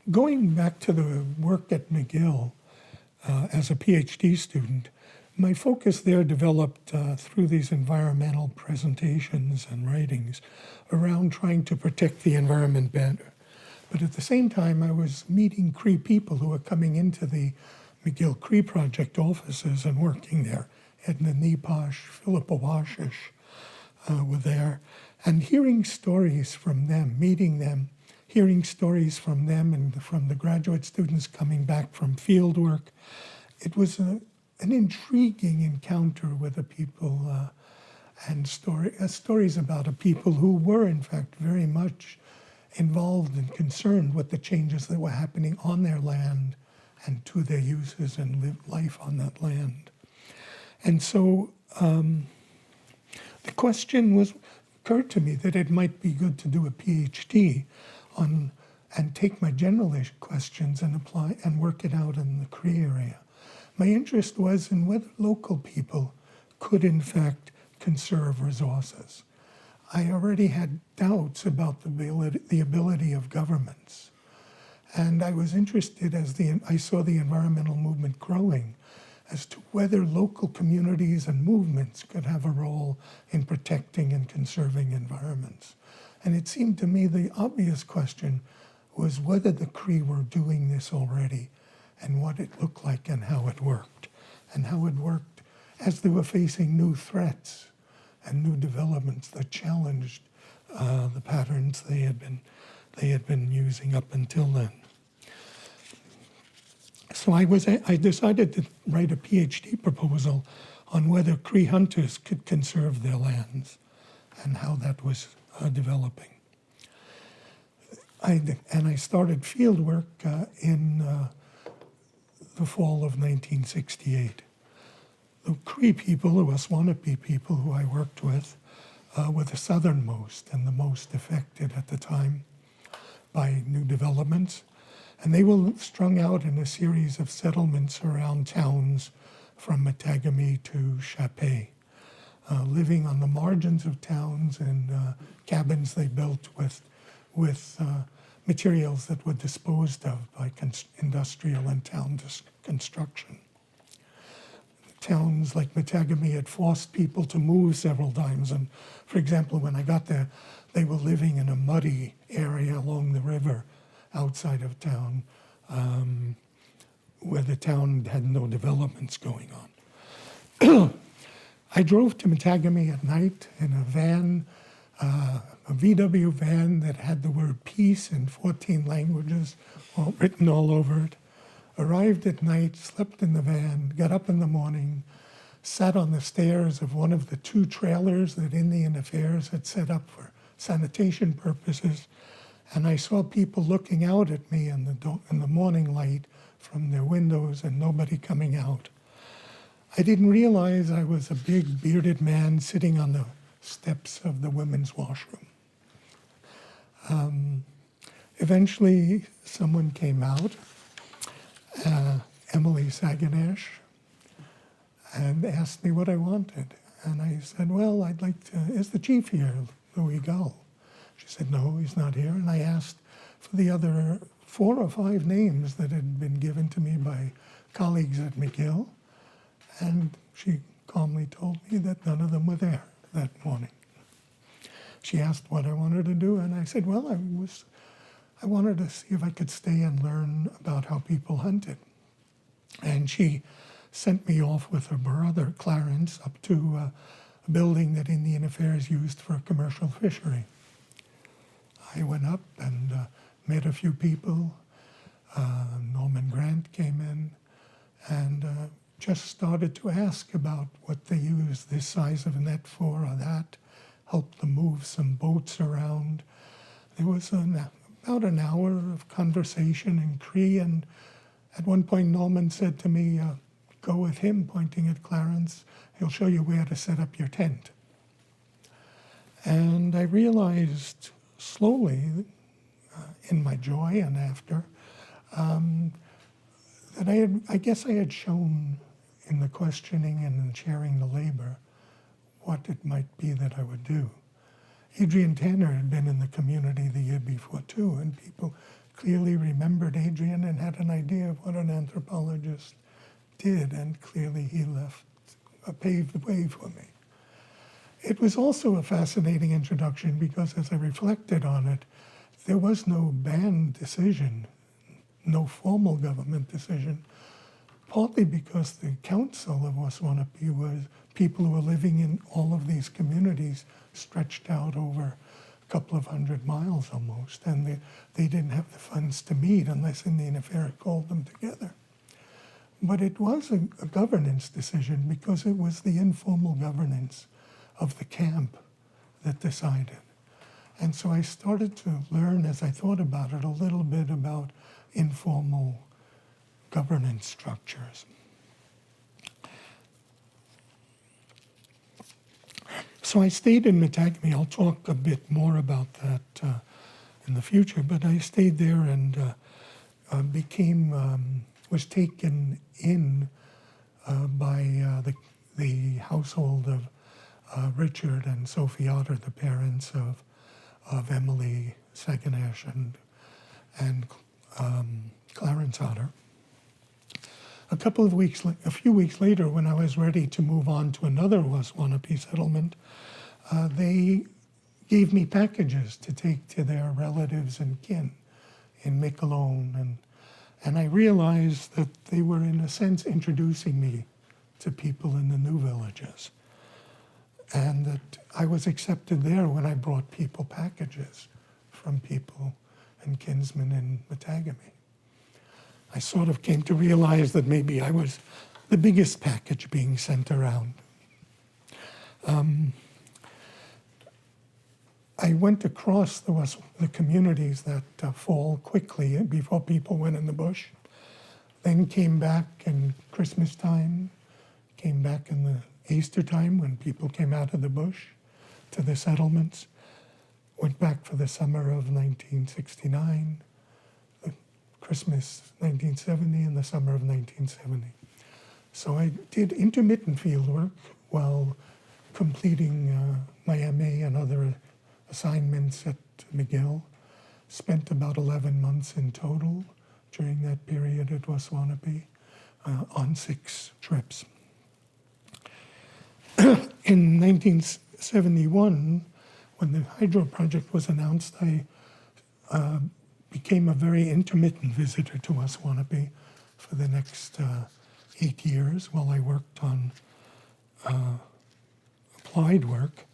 Going back to the work at McGill as a PhD student, my focus there developed through these environmental presentations and writings around trying to protect the environment better. But at the same time, I was meeting Cree people who were coming into the McGill Cree Project offices and working there. Edna Neposh, Philippa Washish were there, and hearing stories from them, meeting them, hearing stories from them and from the graduate students coming back from fieldwork. It was an intriguing encounter with the people and stories about a people who were, in fact, very much involved and concerned with the changes that were happening on their land and to their uses and live life on that land. And so the question occurred to me that it might be good to do a PhD on and take my general questions and apply and work it out in the Cree area. My interest was in whether local people could in fact conserve resources. I already had doubts about the ability of governments. And I was interested as I saw the environmental movement growing as to whether local communities and movements could have a role in protecting and conserving environments. And it seemed to me the obvious question was whether the Cree were doing this already and what it looked like and how it worked. And how it worked as they were facing new threats and new developments that challenged the patterns they had been using up until then. So I decided to write a PhD proposal on whether Cree hunters could conserve their lands and how that was developing. I started fieldwork in the fall of 1968. The Cree people, the Waswanipi people who I worked with, were the southernmost and the most affected at the time by new developments. And they were strung out in a series of settlements around towns from Matagami to Chapé, living on the margins of towns in cabins they built with materials that were disposed of by industrial and town construction. Towns like Matagami had forced people to move several times. And for example, when I got there, they were living in a muddy area along the river outside of town, where the town had no developments going on. I drove to Matagami at night in a van, a VW van that had the word peace in 14 languages written all over it. Arrived at night, slept in the van, got up in the morning, sat on the stairs of one of the 2 trailers that Indian Affairs had set up for sanitation purposes, and I saw people looking out at me in the morning light from their windows and nobody coming out. I didn't realize I was a big bearded man sitting on the steps of the women's washroom. Eventually, someone came out, Emily Saganash, and asked me what I wanted. And I said, well, I'd like to, is the chief here, Louis Gull? She said, no, he's not here. And I asked for the other 4 or 5 names that had been given to me by colleagues at McGill. And she calmly told me that none of them were there that morning. She asked what I wanted to do, and I said, well, I wanted to see if I could stay and learn about how people hunted. And she sent me off with her brother, Clarence, up to a building that Indian Affairs used for a commercial fishery. I went up and met a few people. Norman Grant came in and just started to ask about what they use this size of a net for or that, helped them move some boats around. There was about an hour of conversation in Cree, and at one point Norman said to me, go with him, pointing at Clarence, he'll show you where to set up your tent. And I realized slowly, in my joy and after, that I guess I had shown in the questioning and in sharing the labor what it might be that I would do. Adrian Tanner had been in the community the year before too, and people clearly remembered Adrian and had an idea of what an anthropologist did, and clearly he paved the way for me. It was also a fascinating introduction because as I reflected on it, there was no banned decision, no formal government decision, partly because the council of Waswanipi was people who were living in all of these communities stretched out over a couple of 100 miles almost, and they didn't have the funds to meet unless Indian Affairs called them together. But it was a governance decision because it was the informal governance of the camp that decided. And so I started to learn, as I thought about it, a little bit about informal governance structures. So I stayed in Matagami. I'll talk a bit more about that in the future, but I stayed there and was taken in by the household of Richard and Sophie Otter, the parents of Emily Saganash and Clarence Otter. A few weeks later, when I was ready to move on to another Waswanipi settlement, they gave me packages to take to their relatives and kin in Miquelon, and I realized that they were, in a sense, introducing me to people in the new villages, and that I was accepted there when I brought people packages from people and kinsmen in Matagami. I sort of came to realize that maybe I was the biggest package being sent around. I went across the communities that fall quickly before people went in the bush, then came back in Christmas time, came back in the Easter time when people came out of the bush to the settlements, went back for the summer of 1969, Christmas 1970, and the summer of 1970. So I did intermittent fieldwork while completing my MA and other assignments at McGill. Spent about 11 months in total during that period at Waswanipi on 6 trips. In 1971, when the hydro project was announced, I became a very intermittent visitor to Waswanipi for the next 8 years while I worked on applied work,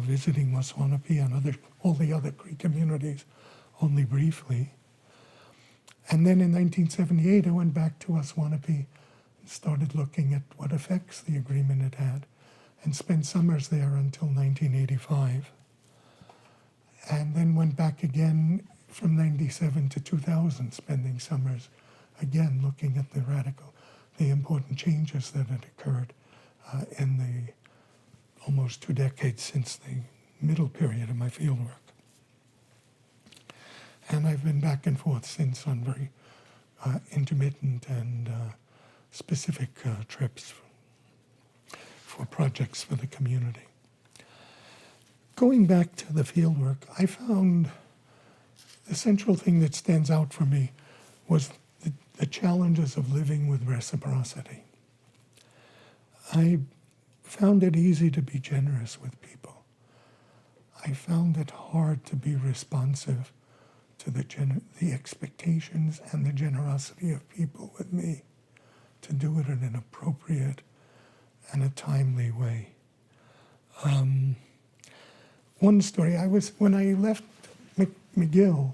visiting Waswanipi and all the other Cree communities only briefly. And then in 1978, I went back to Waswanipi and started looking at what effects the agreement had had, and spent summers there until 1985. And then went back again from 97 to 2000, spending summers again looking at the important changes that had occurred in the almost 2 decades since the middle period of my fieldwork. And I've been back and forth since on very intermittent and specific trips for projects for the community. Going back to the fieldwork, I found the central thing that stands out for me was the challenges of living with reciprocity. I found it easy to be generous with people. I found it hard to be responsive to the expectations and the generosity of people with me, to do it in an appropriate and a timely way. One story, when I left McGill,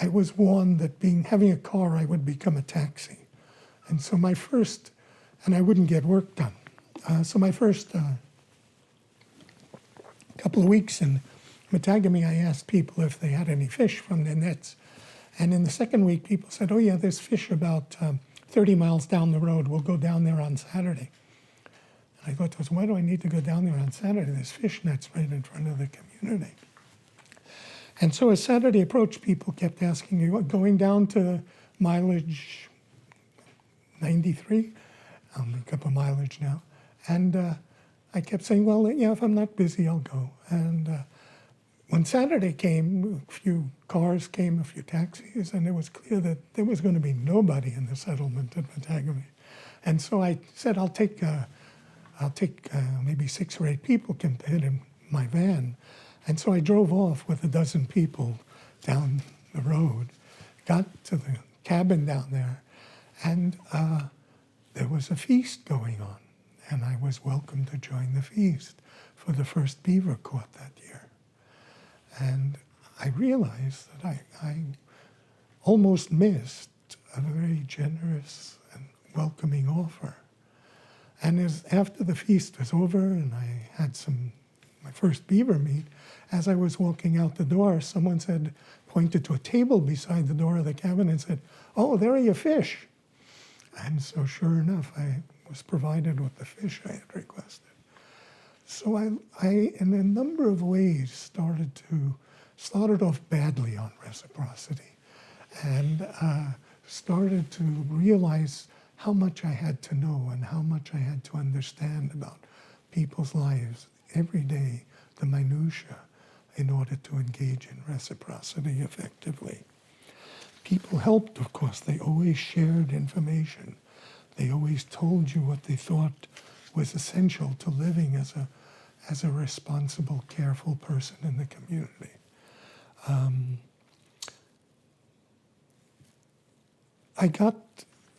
I was warned that having a car, I would become a taxi. And so and I wouldn't get work done. So my first couple of weeks in Matagami, I asked people if they had any fish from their nets. And in the second week, people said, oh yeah, there's fish about 30 miles down the road. We'll go down there on Saturday. And I thought to myself, why do I need to go down there on Saturday? There's fish nets right in front of the community. And so as Saturday approached, people kept asking me, what, going down to mileage 93? I'm a couple of mileage now. And I kept saying, well, yeah, if I'm not busy, I'll go. And when Saturday came, a few cars came, a few taxis, and it was clear that there was going to be nobody in the settlement at Matagami. And so I said, I'll take maybe 6 or 8 people can fit in my van. And so I drove off with a dozen people down the road, got to the cabin down there, and there was a feast going on. And I was welcome to join the feast for the first beaver caught that year. And I realized that I almost missed a very generous and welcoming offer. And after the feast was over and I had my first beaver meat, as I was walking out the door, someone pointed to a table beside the door of the cabin and said, "Oh, there are your fish." And so sure enough, I was provided with the fish I had requested. So I in a number of ways, started off badly on reciprocity and started to realize how much I had to know and how much I had to understand about people's lives every day, the minutiae, in order to engage in reciprocity effectively. People helped, of course. They always shared information. They always told you what they thought was essential to living as a responsible, careful person in the community.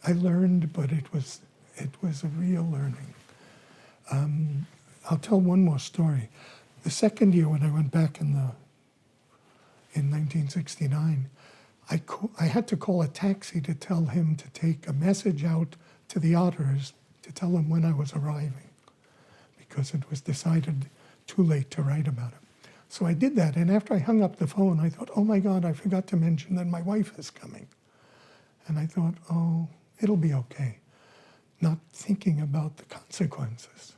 I learned, but it was a real learning. I'll tell one more story. The second year when I went back in 1969, I had to call a taxi to tell him to take a message out to the otters to tell them when I was arriving, because it was decided too late to write about it. So I did that, and after I hung up the phone, I thought, oh my God, I forgot to mention that my wife is coming. And I thought, oh, it'll be okay, not thinking about the consequences.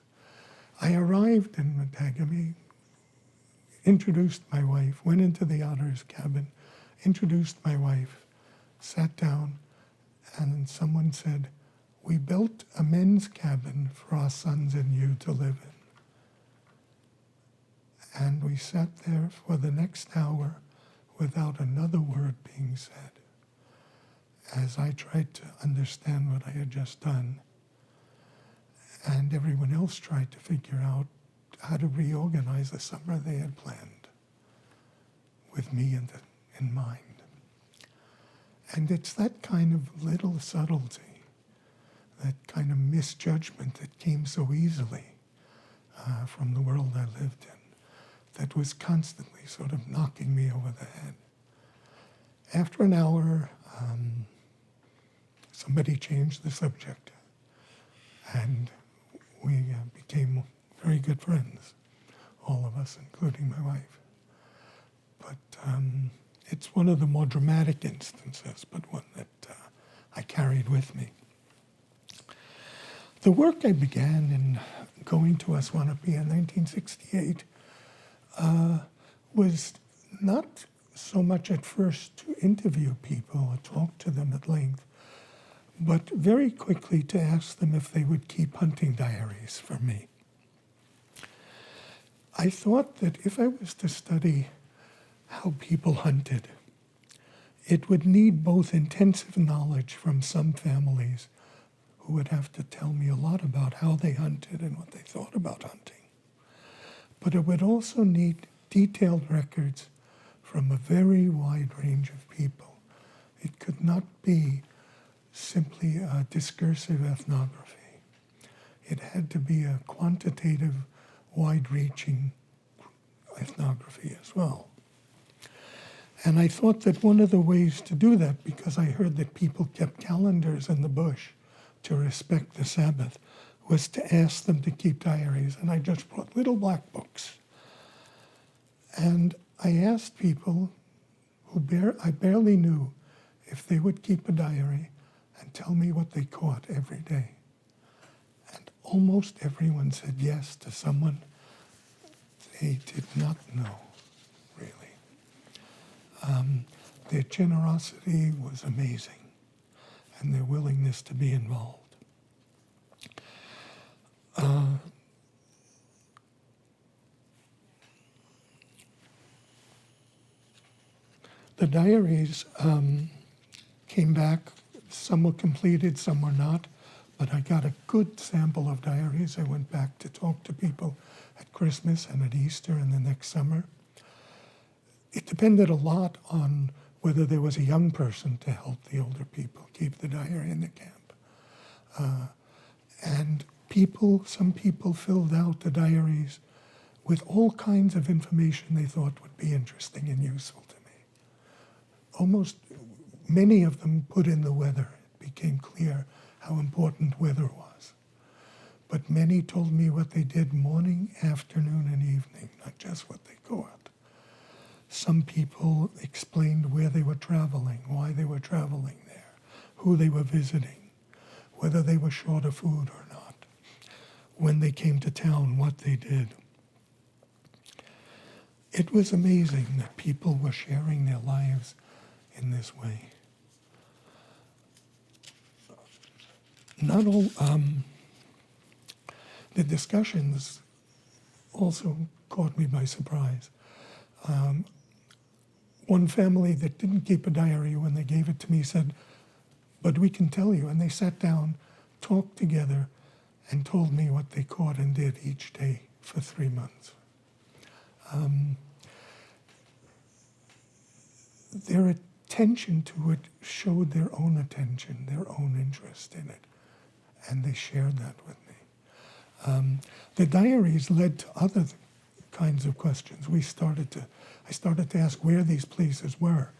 I arrived in Matagami, introduced my wife, went into the otter's cabin, introduced my wife, sat down, and someone said, "We built a men's cabin for our sons and you to live in." And we sat there for the next hour without another word being said, as I tried to understand what I had just done, and everyone else tried to figure out how to reorganize the summer they had planned, with me in mind. And it's that kind of little subtlety, that kind of misjudgment that came so easily from the world I lived in, that was constantly sort of knocking me over the head. After an hour, somebody changed the subject, and we became very good friends, all of us, including my wife. But it's one of the more dramatic instances, but one that I carried with me. The work I began in going to Aswanapi in 1968 was not so much at first to interview people or talk to them at length, but very quickly to ask them if they would keep hunting diaries for me. I thought that if I was to study how people hunted, it would need both intensive knowledge from some families who would have to tell me a lot about how they hunted and what they thought about hunting. But it would also need detailed records from a very wide range of people. It could not be simply a discursive ethnography. It had to be a quantitative, wide-reaching ethnography as well. And I thought that one of the ways to do that, because I heard that people kept calendars in the bush to respect the Sabbath, was to ask them to keep diaries. And I just brought little black books. And I asked people who I barely knew if they would keep a diary and tell me what they caught every day. And almost everyone said yes to someone they did not know, really. Their generosity was amazing, and their willingness to be involved. The diaries came back. Some were completed, some were not, but I got a good sample of diaries. I went back to talk to people at Christmas and at Easter and the next summer. It depended a lot on whether there was a young person to help the older people keep the diary in the camp. And some people filled out the diaries with all kinds of information they thought would be interesting and useful to me. Many of them put in the weather. It became clear how important weather was. But many told me what they did morning, afternoon, and evening, not just what they caught. Some people explained where they were traveling, why they were traveling there, who they were visiting, whether they were short of food or not, when they came to town, what they did. It was amazing that people were sharing their lives in this way. Not all, the discussions also caught me by surprise. One family that didn't keep a diary when they gave it to me said, "But we can tell you." And they sat down, talked together, and told me what they caught and did each day for 3 months. Their attention to it showed their own attention, their own interest in it, and they shared that with me. The diaries led to other kinds of questions. I started to ask where these places were.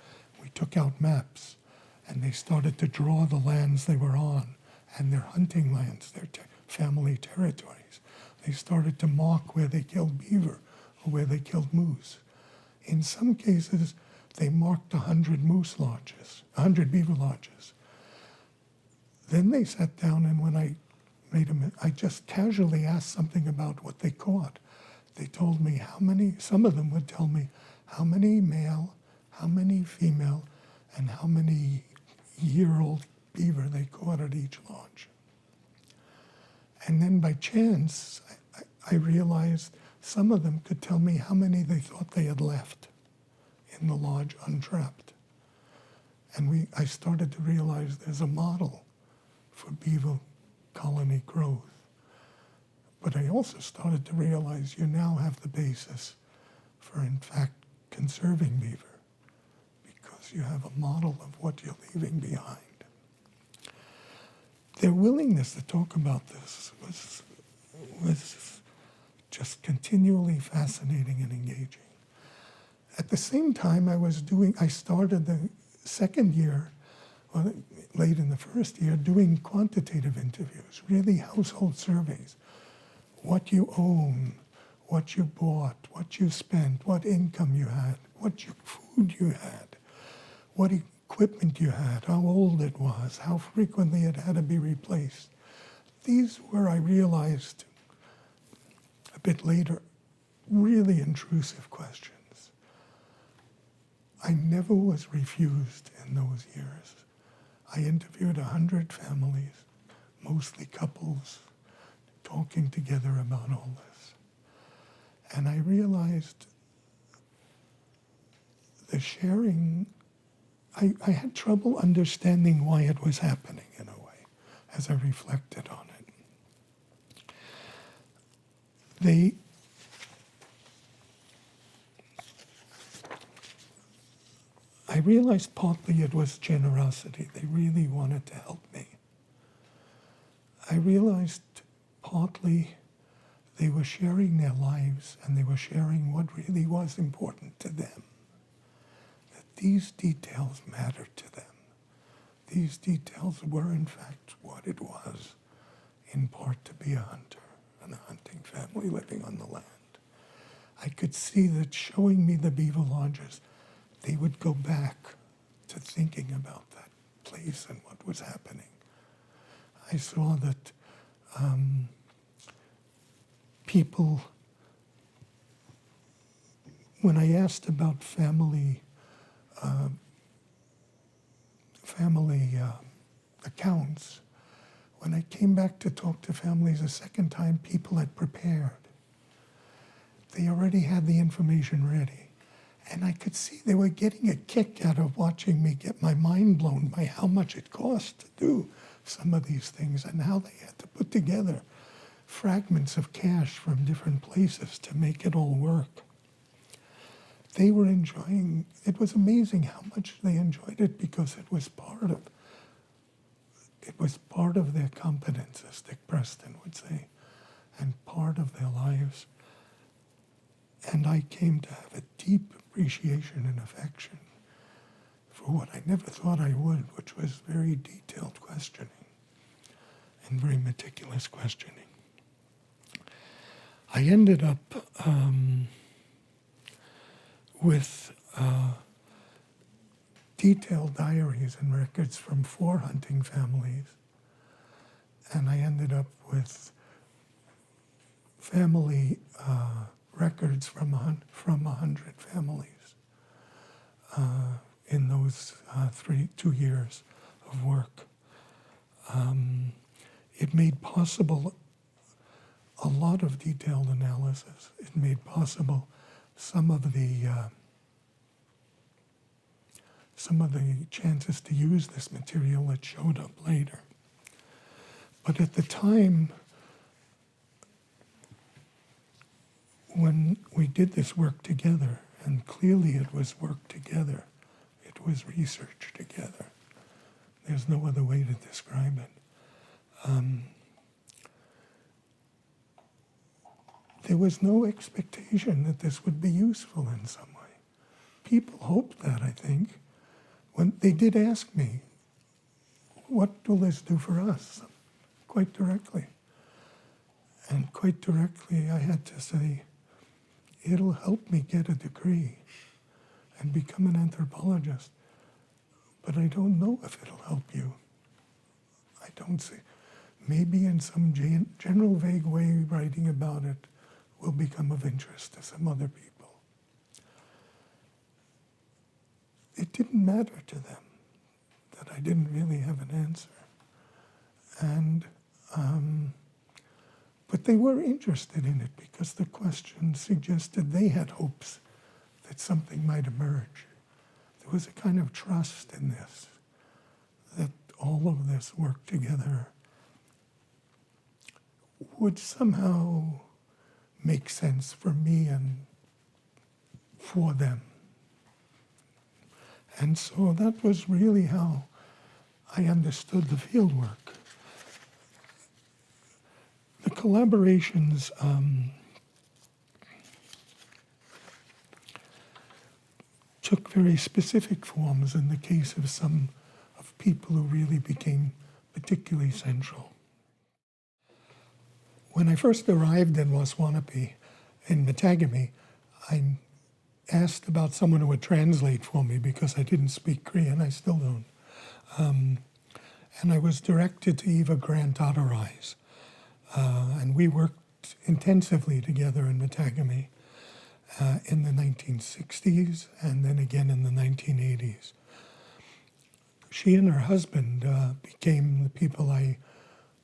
We took out maps, and they started to draw the lands they were on and their hunting lands, their family territories. They started to mark where they killed beaver or where they killed moose. In some cases, they marked 100 moose lodges, 100 beaver lodges. Then they sat down, and when I just casually asked something about what they caught. They told me some of them would tell me how many male, how many female, and how many year-old beaver they caught at each lodge. And then by chance, I realized some of them could tell me how many they thought they had left in the lodge untrapped. And I started to realize there's a model for beaver colony growth. But I also started to realize you now have the basis for, in fact, conserving beaver, because you have a model of what you're leaving behind. Their willingness to talk about this was just continually fascinating and engaging. At the same time, I started the second year, late in the first year, doing quantitative interviews, really household surveys. What you own, what you bought, what you spent, what income you had, what food you had, what equipment you had, how old it was, how frequently it had to be replaced. These were, I realized a bit later, really intrusive questions. I never was refused in those years. I interviewed 100 families, mostly couples, talking together about all this. And I realized the sharing, I had trouble understanding why it was happening in a way, as I reflected on it. I realized partly it was generosity. They really wanted to help me. I realized partly they were sharing their lives, and they were sharing what really was important to them. That these details mattered to them. These details were, in fact, what it was, in part, to be a hunter and a hunting family living on the land. I could see that showing me the beaver lodges, they would go back to thinking about that place and what was happening. I saw that people, when I asked about family accounts, when I came back to talk to families a second time, people had prepared. They already had the information ready. And I could see they were getting a kick out of watching me get my mind blown by how much it cost to do some of these things and how they had to put together fragments of cash from different places to make it all work. They were enjoying, it was amazing how much they enjoyed it because it was part of their competence, as Dick Preston would say, and part of their lives. And I came to have a deep appreciation and affection for what I never thought I would, which was very detailed questioning and very meticulous questioning. I ended up with detailed diaries and records from 4 hunting families, and I ended up with family records from 100 families in those 2 years of work. It made possible a lot of detailed analysis. It made possible some of the chances to use this material that showed up later. But at the time, when we did this work together, and clearly it was work together, it was research together. There's no other way to describe it. There was no expectation that this would be useful in some way. People hoped that, I think. When they did ask me, what will this do for us? Quite directly. And quite directly, I had to say, it'll help me get a degree and become an anthropologist. But I don't know if it'll help you. I don't see. Maybe in some general vague way, writing about it will become of interest to some other people. It didn't matter to them that I didn't really have an answer. And, but they were interested in it because the question suggested they had hopes that something might emerge. There was a kind of trust in this, that all of this work together would somehow make sense for me and for them. And so that was really how I understood the fieldwork. The collaborations took very specific forms in the case of some of people who really became particularly central. When I first arrived in Waswanipi, in Matagami, I asked about someone who would translate for me because I didn't speak Cree, and I still don't. And I was directed to Eva Grant Otterise, and we worked intensively together in Matagami in the 1960s and then again in the 1980s. She and her husband became the people I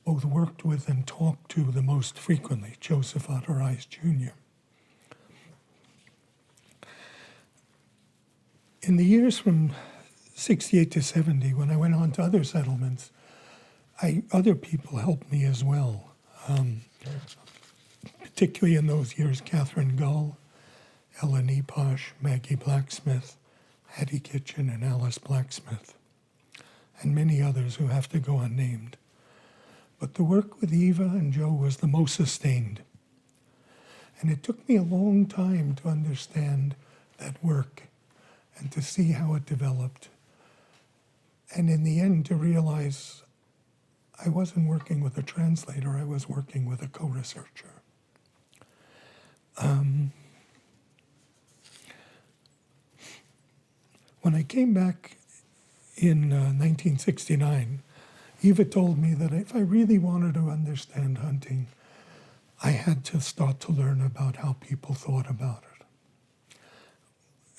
both worked with and talked to the most frequently, Joseph Otterise Jr. In the years from 68 to 70, when I went on to other settlements, other people helped me as well. Particularly in those years, Catherine Gull, Ellen Eposh, Maggie Blacksmith, Hattie Kitchen, and Alice Blacksmith, and many others who have to go unnamed. But the work with Eva and Joe was the most sustained. And it took me a long time to understand that work and to see how it developed. And in the end, to realize I wasn't working with a translator, I was working with a co-researcher. When I came back in 1969, Eva told me that if I really wanted to understand hunting, I had to start to learn about how people thought about it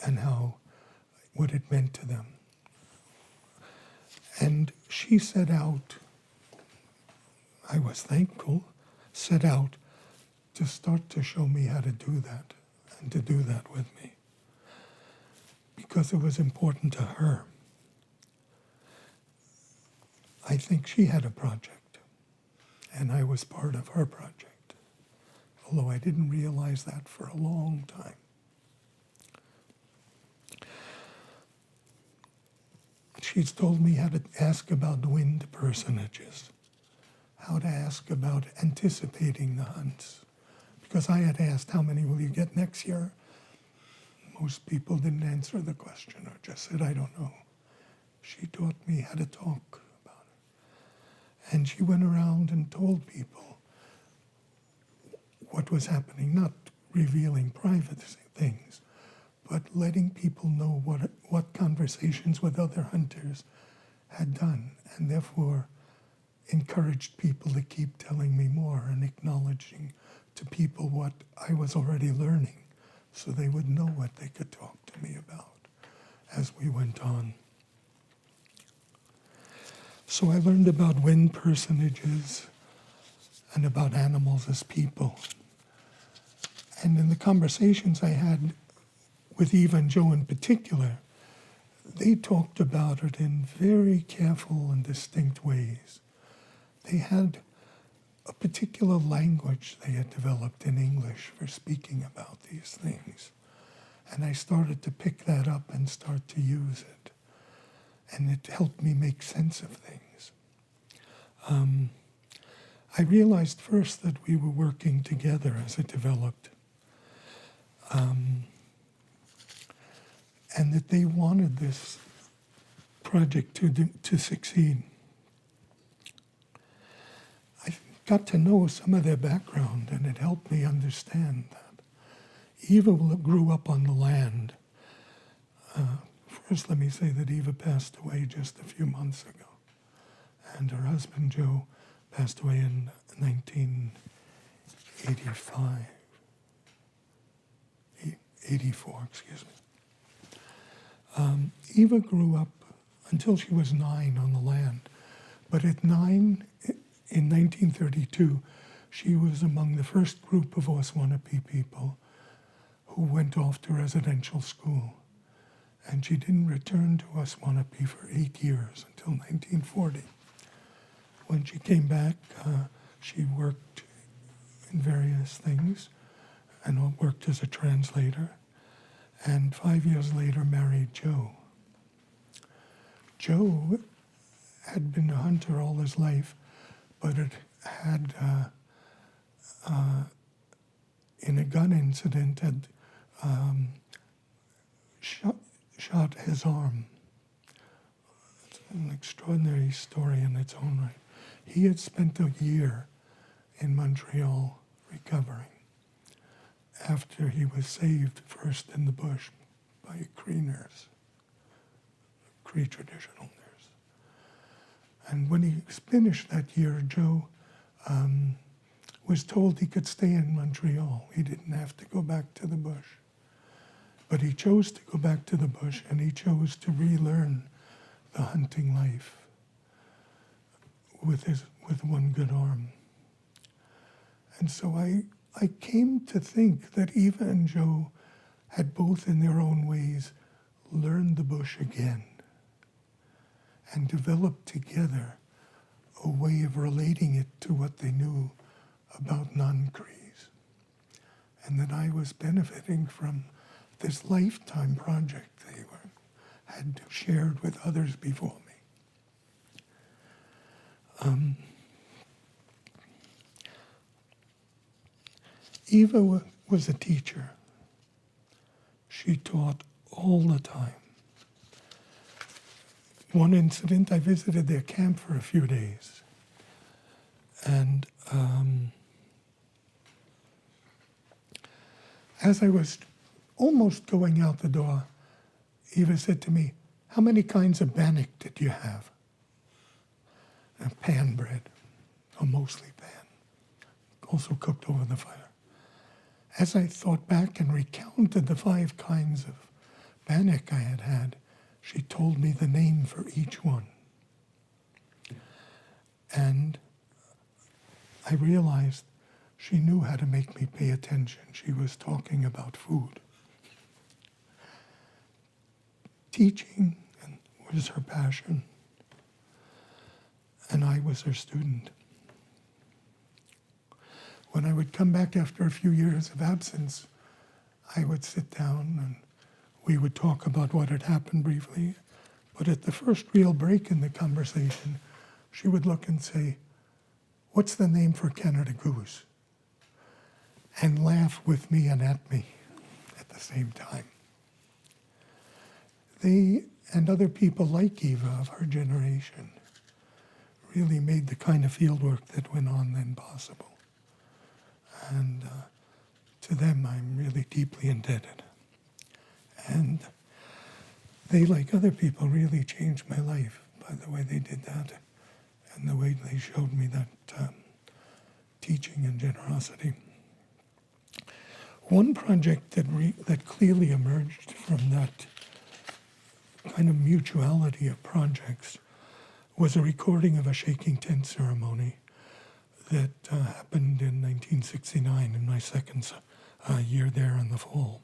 and what it meant to them. And she set out, I was thankful, set out to start to show me how to do that and to do that with me, because it was important to her. I think she had a project, and I was part of her project, although I didn't realize that for a long time. She's told me how to ask about wind personages, how to ask about anticipating the hunts. Because I had asked, how many will you get next year? Most people didn't answer the question or just said, I don't know. She taught me how to talk about it. And she went around and told people what was happening, not revealing private things, but letting people know what conversations with other hunters had done, and therefore encouraged people to keep telling me more and acknowledging to people what I was already learning, so they would know what they could talk to me about as we went on. So I learned about wind personages and about animals as people. And in the conversations I had with Eva and Joe in particular, they talked about it in very careful and distinct ways. They had a particular language they had developed in English for speaking about these things. And I started to pick that up and start to use it. And it helped me make sense of things. I realized first that we were working together as it developed. And that they wanted this project to succeed. I got to know some of their background, and it helped me understand that. Eva grew up on the land. First, let me say that Eva passed away just a few months ago, and her husband, Joe, passed away in 1985. 84, excuse me. Eva grew up until she was 9 on the land. But at 9, in 1932, she was among the first group of Waswanipi people who went off to residential school. And she didn't return to Waswanipi for 8 years until 1940. When she came back, she worked in various things and worked as a translator. And 5 years later married Joe. Joe had been a hunter all his life, but it had, in a gun incident, had shot his arm. It's an extraordinary story in its own right. He had spent a year in Montreal recovering, after he was saved first in the bush by a Cree nurse, a Cree traditional nurse. And when he finished that year, Joe was told he could stay in Montreal. He didn't have to go back to the bush. But he chose to go back to the bush, and he chose to relearn the hunting life with one good arm. And so I came to think that Eva and Joe had both in their own ways learned the bush again and developed together a way of relating it to what they knew about non-Crees, and that I was benefiting from this lifetime project they had shared with others before me. Eva was a teacher. She taught all the time. One incident, I visited their camp for a few days. And as I was almost going out the door, Eva said to me, "How many kinds of bannock did you have?" Pan bread, or mostly pan. also cooked over the fire. As I thought back and recounted the 5 kinds of bannock I had had, she told me the name for each one. And I realized she knew how to make me pay attention. She was talking about food. Teaching was her passion, and I was her student. When I would come back after a few years of absence, I would sit down and we would talk about what had happened briefly. But at the first real break in the conversation, she would look and say, "What's the name for Canada Goose?" and laugh with me and at me at the same time. They and other people like Eva of her generation really made the kind of fieldwork that went on then possible. And to them, I'm really deeply indebted. And they, like other people, really changed my life by the way they did that and the way they showed me that teaching and generosity. One project that clearly emerged from that kind of mutuality of projects was a recording of a shaking tent ceremony that happened in 1969, in my second year there in the fall.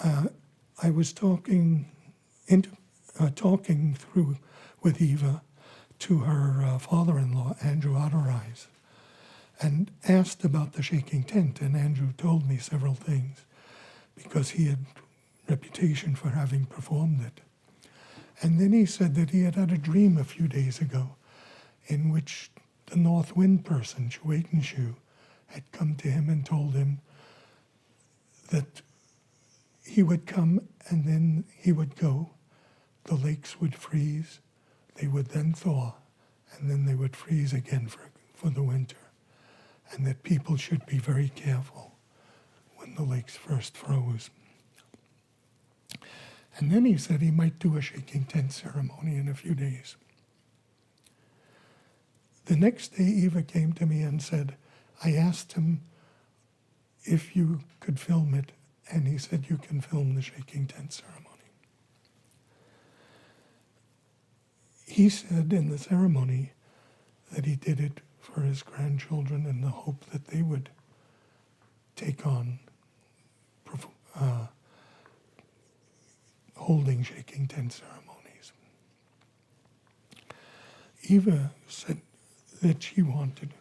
I was talking through with Eva to her father-in-law, Andrew Otterise, and asked about the shaking tent, and Andrew told me several things because he had reputation for having performed it. And then he said that he had had a dream a few days ago in which the North Wind person, Shu, had come to him and told him that he would come and then he would go, the lakes would freeze, they would then thaw, and then they would freeze again for the winter, and that people should be very careful when the lakes first froze. And then he said he might do a shaking tent ceremony in a few days. The next day, Eva came to me and said, I asked him if you could film it, and he said, you can film the shaking tent ceremony. He said in the ceremony that he did it for his grandchildren in the hope that they would take on holding shaking tent ceremonies. Eva said that she wanted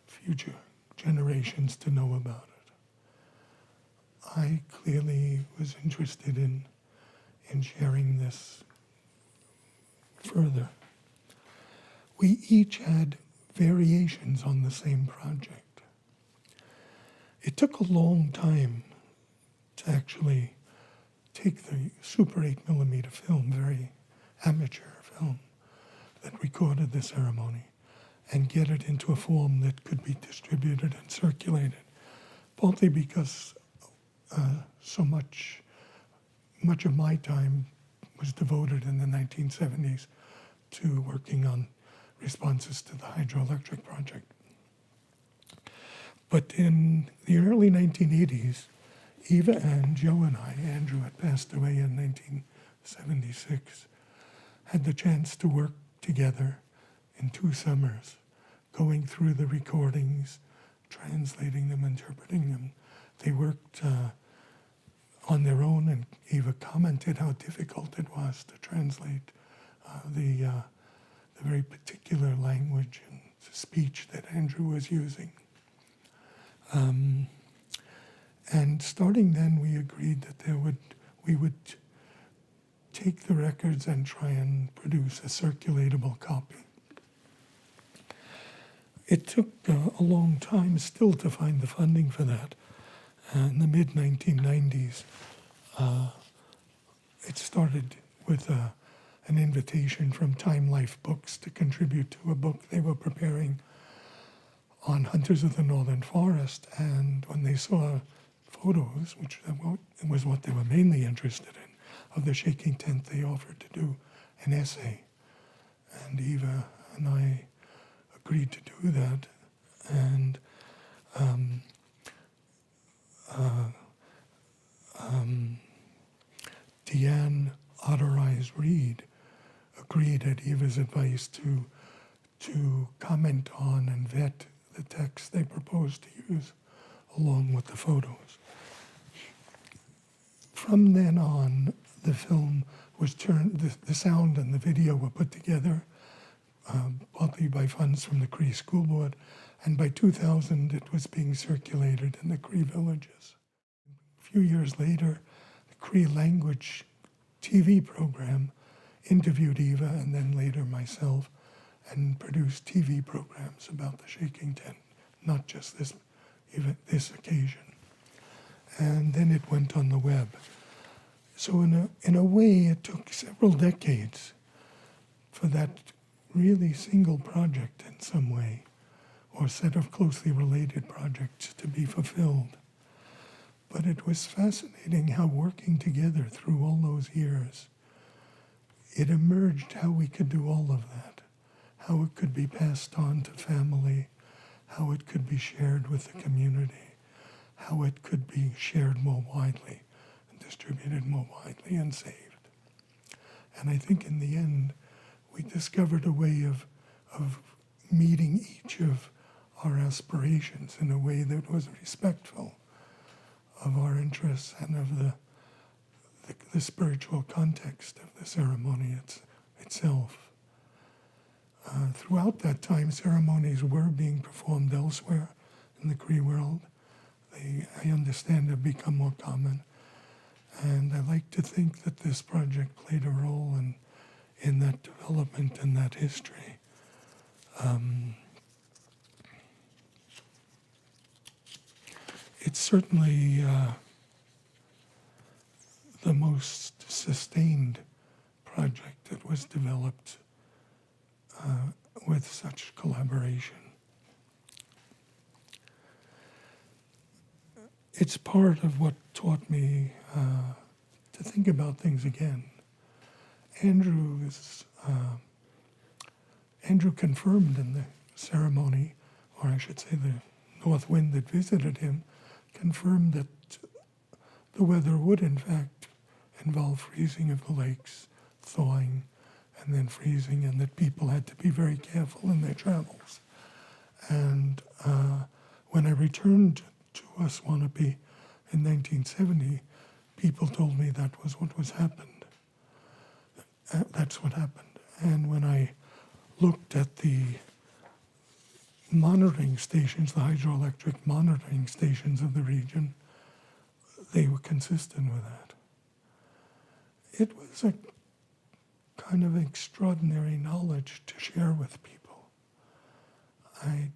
future generations to know about it. I clearly was interested in sharing this further. We each had variations on the same project. It took a long time to actually take the Super 8mm film, very amateur film, that recorded the ceremony and get it into a form that could be distributed and circulated, partly because so much of my time was devoted in the 1970s to working on responses to the hydroelectric project. But in the early 1980s, Eva and Joe and I, Andrew had passed away in 1976, had the chance to work together in 2 summers, going through the recordings, translating them, interpreting them. They worked on their own, and Eva commented how difficult it was to translate the very particular language and speech that Andrew was using. And starting then, we agreed that we would take the records and try and produce a circulatable copy. It took a long time still to find the funding for that. In the mid-1990s, it started with an invitation from Time Life Books to contribute to a book they were preparing on hunters of the Northern Forest. And when they saw photos, which was what they were mainly interested in, of the shaking tent, they offered to do an essay. And Eva and I agreed to do that. And Deanne Authorized Reed agreed at Eva's advice to comment on and vet the text they proposed to use along with the photos. From then on, the film was turned, the sound and the video were put together, partly by funds from the Cree School Board, and by 2000 it was being circulated in the Cree villages. A few years later, the Cree language TV program interviewed Eva and then later myself and produced TV programs about the shaking tent, not just this occasion. And then it went on the web. So in a way, it took several decades for that really single project in some way, or set of closely related projects to be fulfilled. But it was fascinating how working together through all those years, it emerged how we could do all of that, how it could be passed on to family, how it could be shared with the community, how it could be shared more widely and distributed more widely and saved. And I think in the end, we discovered a way of meeting each of our aspirations in a way that was respectful of our interests and of the spiritual context of the ceremony itself. Throughout that time, ceremonies were being performed elsewhere in the Cree world. I understand, have become more common. And I like to think that this project played a role in that development and that history. It's certainly the most sustained project that was developed with such collaboration. It's part of what taught me to think about things again. Andrew confirmed in the ceremony, or I should say the north wind that visited him, confirmed that the weather would in fact involve freezing of the lakes, thawing, and then freezing, and that people had to be very careful in their travels. And when I returned to Aswanapi in 1970, people told me that was what was happened. That's what happened. And when I looked at the monitoring stations, the hydroelectric monitoring stations of the region, they were consistent with that. It was a kind of extraordinary knowledge to share with people. I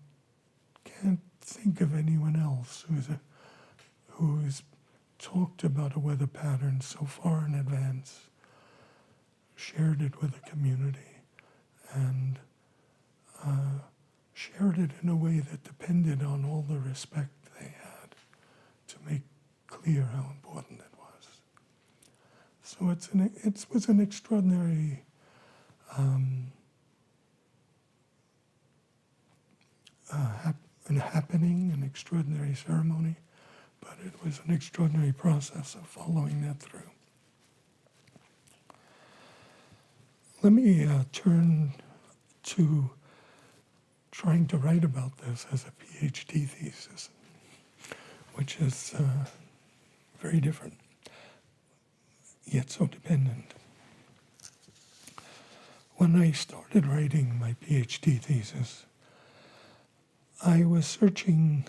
can't think of anyone else who's talked about a weather pattern so far in advance, shared it with the community, and shared it in a way that depended on all the respect they had to make clear how important it was. So it was an extraordinary happening, an extraordinary ceremony, but it was an extraordinary process of following that through. Let me turn to trying to write about this as a PhD thesis, which is very different, yet so dependent. When I started writing my PhD thesis, I was searching,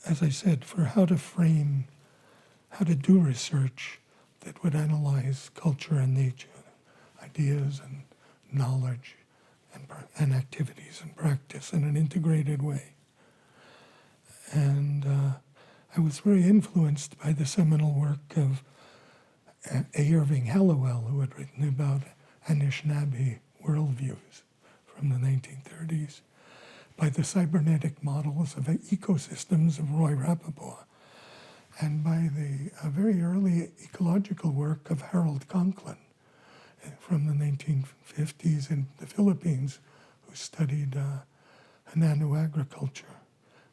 as I said, for how to do research that would analyze culture and nature, ideas and knowledge and activities and practice in an integrated way. And I was very influenced by the seminal work of A. Irving Hallowell, who had written about Anishinaabe worldviews from the 1930s, by the cybernetic models of ecosystems of Roy Rappaport, and by the very early ecological work of Harold Conklin from the 1950s in the Philippines, who studied nano-agriculture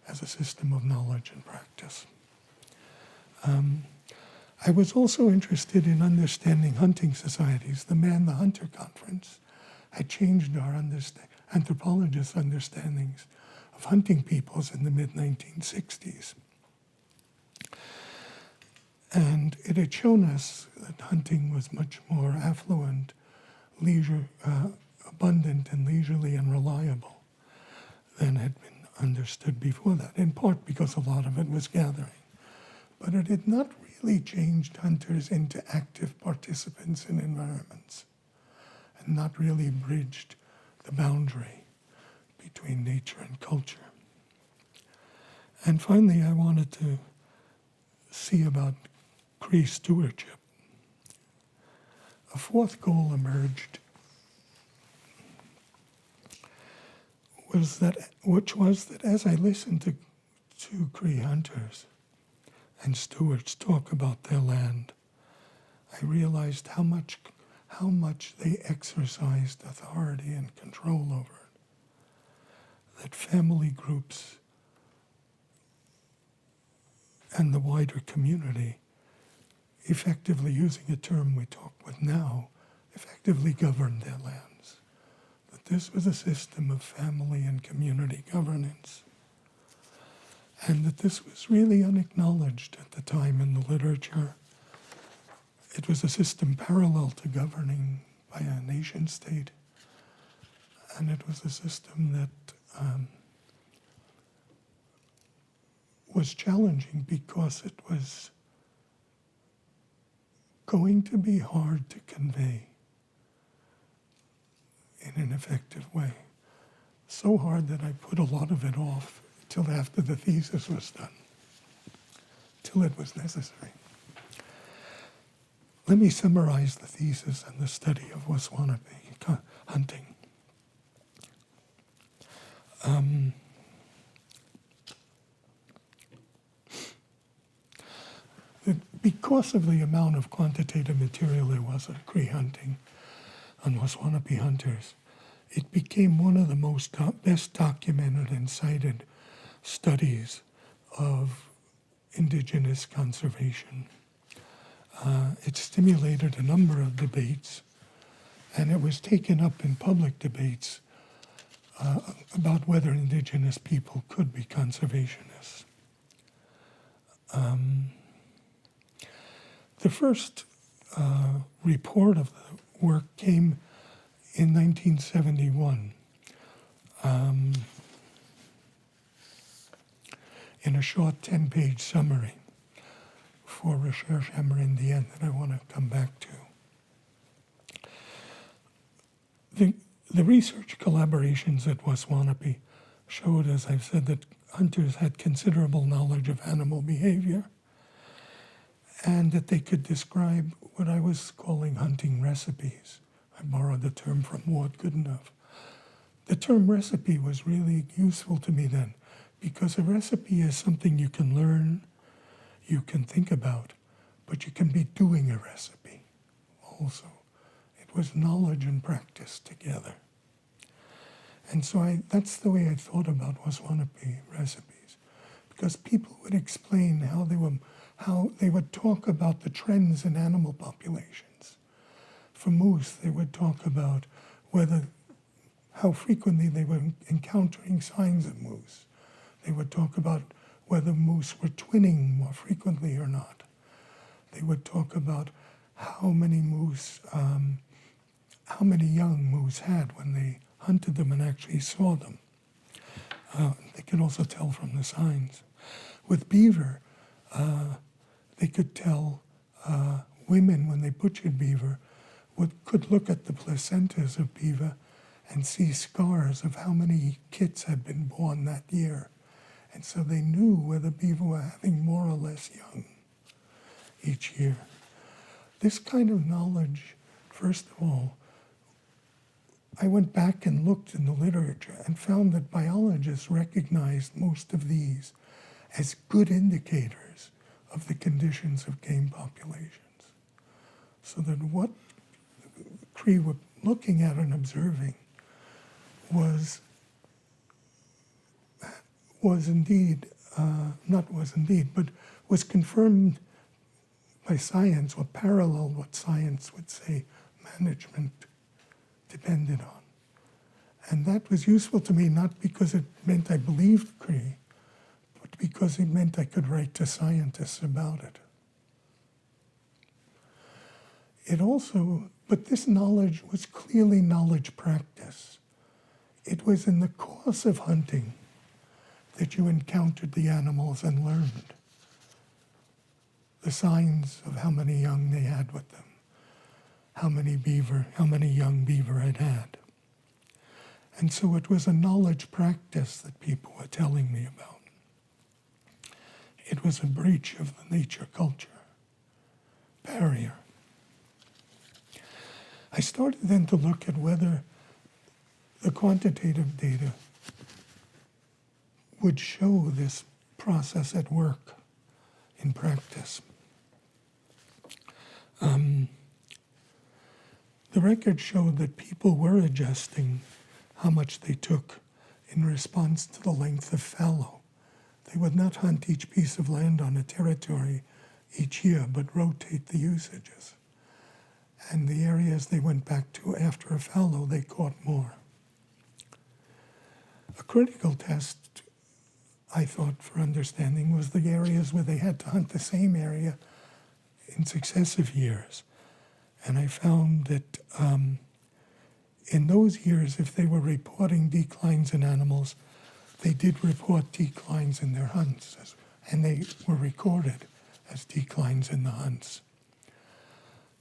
as a system of knowledge and practice. I was also interested in understanding hunting societies. The Man-the-Hunter Conference had changed our anthropologists' understandings of hunting peoples in the mid-1960s. And it had shown us that hunting was much more affluent, abundant and leisurely and reliable than had been understood before that, in part because a lot of it was gathering. But it had not really changed hunters into active participants in environments, and not really bridged the boundary between nature and culture. And finally, I wanted to see about Cree stewardship. A fourth goal emerged, which was that as I listened to Cree hunters and stewards talk about their land, I realized how much they exercised authority and control over it. That family groups and the wider community, effectively using a term we talk with now, effectively governed their lands. That this was a system of family and community governance. And that this was really unacknowledged at the time in the literature. It was a system parallel to governing by a nation state. And it was a system that was challenging because it was going to be hard to convey in an effective way. So hard that I put a lot of it off till after the thesis was done, till it was necessary. Let me summarize the thesis and the study of Waswanipi hunting. Because of the amount of quantitative material there was on Cree hunting, on Waswanipi hunters, it became one of the best documented and cited studies of indigenous conservation. It stimulated a number of debates, and it was taken up in public debates about whether indigenous people could be conservationists. The first report of the work came in 1971 in a short 10-page summary for Recherche Amérindienne that I want to come back to. The research collaborations at Waswanipi showed, as I've said, that hunters had considerable knowledge of animal behavior and that they could describe what I was calling hunting recipes. I borrowed the term from Ward Goodenough. The term recipe was really useful to me then because a recipe is something you can learn, you can think about, but you can be doing a recipe also. It was knowledge and practice together. And so that's the way I thought about Waswanipi recipes, because people would explain how they would talk about the trends in animal populations. For moose, they would talk about how frequently they were encountering signs of moose. They would talk about whether moose were twinning more frequently or not. They would talk about how many young moose had when they hunted them and actually saw them. They could also tell from the signs. With beaver, they could tell women when they butchered beaver could look at the placentas of beaver and see scars of how many kits had been born that year. And so they knew whether beaver were having more or less young each year. This kind of knowledge, first of all, I went back and looked in the literature and found that biologists recognized most of these as good indicators of the conditions of game populations. So that what Cree were looking at and observing was was indeed, but was confirmed by science, or paralleled what science would say management depended on. And that was useful to me, not because it meant I believed Cree, but because it meant I could write to scientists about it. But this knowledge was clearly knowledge practice. It was in the course of hunting that you encountered the animals and learned the signs of how many young they had with them, how many young beaver it had. And so it was a knowledge practice that people were telling me about. It was a breach of the nature-culture barrier. I started then to look at whether the quantitative data would show this process at work in practice. The record showed that people were adjusting how much they took in response to the length of fallow. They would not hunt each piece of land on a territory each year, but rotate the usages. And the areas they went back to after a fallow, they caught more. A critical test, I thought, for understanding was the areas where they had to hunt the same area in successive years. And I found that in those years, if they were reporting declines in animals, they did report declines in their hunts, and they were recorded as declines in the hunts.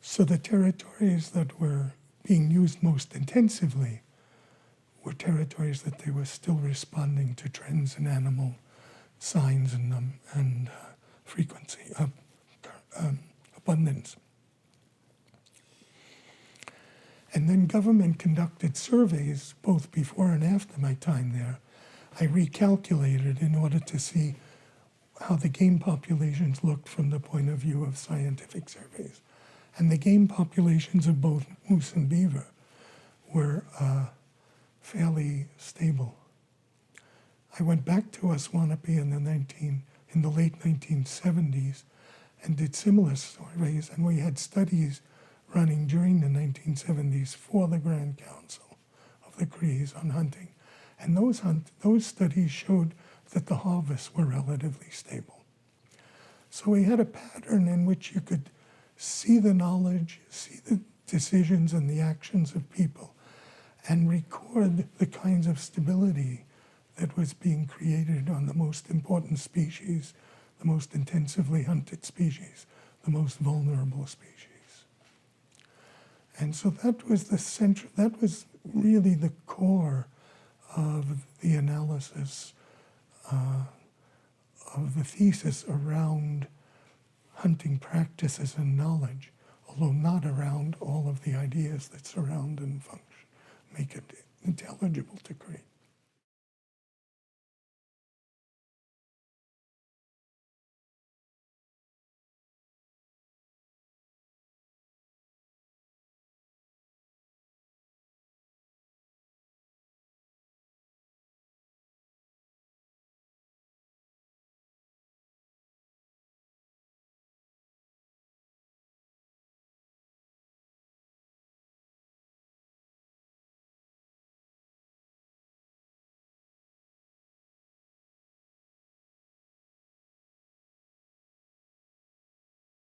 So the territories that were being used most intensively were territories that they were still responding to trends in animal signs and frequency, abundance. And then government conducted surveys both before and after my time there. I recalculated in order to see how the game populations looked from the point of view of scientific surveys. And the game populations of both moose and beaver were fairly stable. I went back to Aswanipi in the late 1970s and did similar surveys, and we had studies running during the 1970s for the Grand Council of the Crees on hunting. And those studies showed that the harvests were relatively stable. So we had a pattern in which you could see the knowledge, see the decisions and the actions of people, and record the kinds of stability that was being created on the most important species, the most intensively hunted species, the most vulnerable species. And so that was really the core of the analysis of the thesis around hunting practices and knowledge, although not around all of the ideas that surround and function, make it intelligible to Cree.